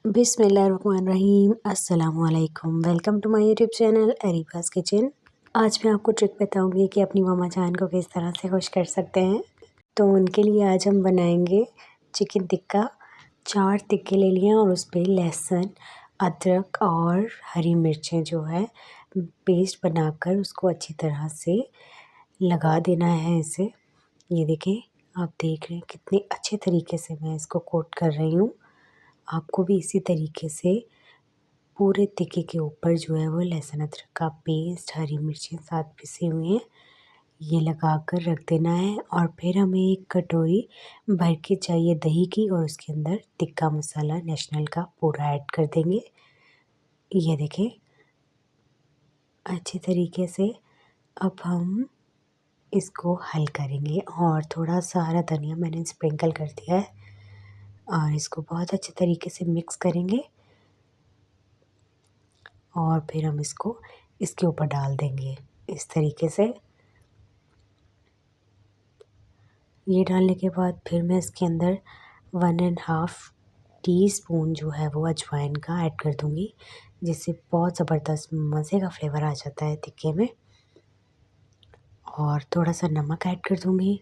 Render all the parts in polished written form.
बिस्मिल्लाहिर्रहमानिर्रहीम अस्सलामुअलैकुम। Welcome to my YouTube channel Areeba's kitchen. आज मैं आपको ट्रिक बताऊंगी कि अपनी मम्मा जान को किस तरह से खुश कर सकते हैं। तो उनके लिए आज हम बनाएंगे चिकन टिक्का। 4 टिक्के ले लिए और उस पर लहसुन, अदरक और हरी मिर्चें जो है पेस्ट बनाकर उसको अच्छी तरह से लगा देना है इसे। ये देखें, आप देख रहे हैं कितने अच्छे तरीके से मैं इसको कोट कर रही हूँ। आपको भी इसी तरीके से पूरे टिक्के के ऊपर जो है वो लहसुन अदरक का पेस्ट, हरी मिर्चें साथ पिसी हुई हैं, ये लगा कर रख देना है। और फिर हमें एक कटोरी भर के चाहिए दही की और उसके अंदर टिक्का मसाला नेशनल का पूरा ऐड कर देंगे। ये देखें अच्छे तरीके से। अब हम इसको हल करेंगे और थोड़ा सा हरा धनिया मैंने स्प्रिंकल कर दिया है और इसको बहुत अच्छे तरीके से मिक्स करेंगे और फिर हम इसको इसके ऊपर डाल देंगे इस तरीके से। ये डालने के बाद फिर मैं इसके अंदर 1.5 टीस्पून जो है वो अजवाइन का ऐड कर दूँगी, जिससे बहुत ज़बरदस्त मज़े का फ्लेवर आ जाता है टिक्के में। और थोड़ा सा नमक ऐड कर दूँगी,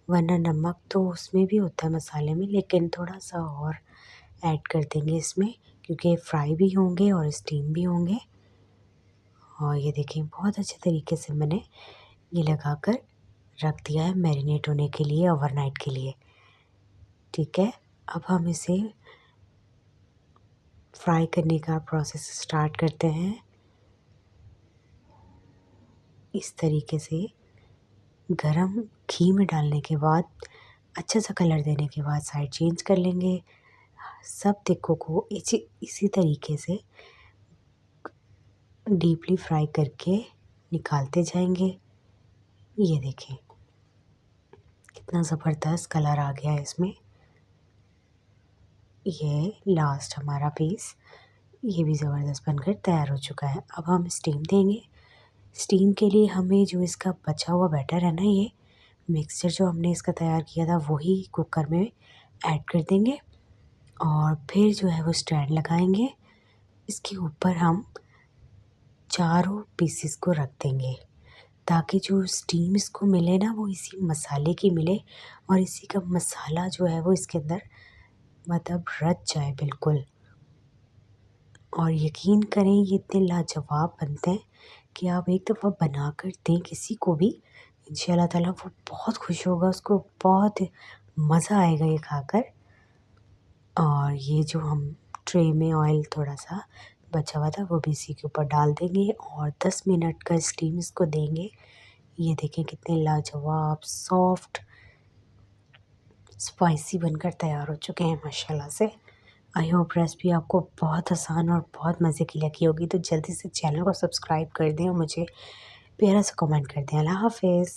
वरना नमक तो उसमें भी होता है मसाले में, लेकिन थोड़ा सा और ऐड कर देंगे इसमें, क्योंकि फ्राई भी होंगे और स्टीम भी होंगे। और ये देखिए बहुत अच्छे तरीके से मैंने ये लगाकर रख दिया है मैरिनेट होने के लिए ओवरनाइट के लिए। ठीक है, अब हम इसे फ्राई करने का प्रोसेस स्टार्ट करते हैं। इस तरीके से गरम घी में डालने के बाद अच्छा सा कलर देने के बाद साइड चेंज कर लेंगे। सब टिक्कों को इसी तरीके से डीपली फ्राई करके निकालते जाएंगे। ये देखें कितना ज़बरदस्त कलर आ गया है इसमें। ये लास्ट हमारा पीस ये भी ज़बरदस्त बनकर तैयार हो चुका है। अब हम स्टीम देंगे। स्टीम के लिए हमें जो इसका बचा हुआ बैटर है ना, ये मिक्सचर जो हमने इसका तैयार किया था वही कुकर में ऐड कर देंगे और फिर जो है वो स्टैंड लगाएंगे। इसके ऊपर हम चारों पीसेस को रख देंगे ताकि जो स्टीम इसको मिले ना वो इसी मसाले की मिले और इसी का मसाला जो है वो इसके अंदर मतलब रच जाए बिल्कुल। और यकीन करें ये इतने लाजवाब बनते हैं कि आप एक दफ़ा बना कर दें किसी को भी, इंशाल्लाह ताला वो बहुत खुश होगा, उसको बहुत मज़ा आएगा ये खाकर। और ये जो हम ट्रे में ऑयल थोड़ा सा बचा हुआ था वो भी इसी के ऊपर डाल देंगे और 10 मिनट का स्टीम इसको देंगे। ये देखें कितने लाजवाब सॉफ्ट स्पाइसी बनकर तैयार हो चुके हैं माशाल्लाह से। आई होप रेसिपी आपको बहुत आसान और बहुत मज़े की लगी होगी। तो जल्दी से चैनल को सब्सक्राइब कर दें और मुझे प्यारा सा कमेंट कर दें। अल्लाह हाफ़िज़।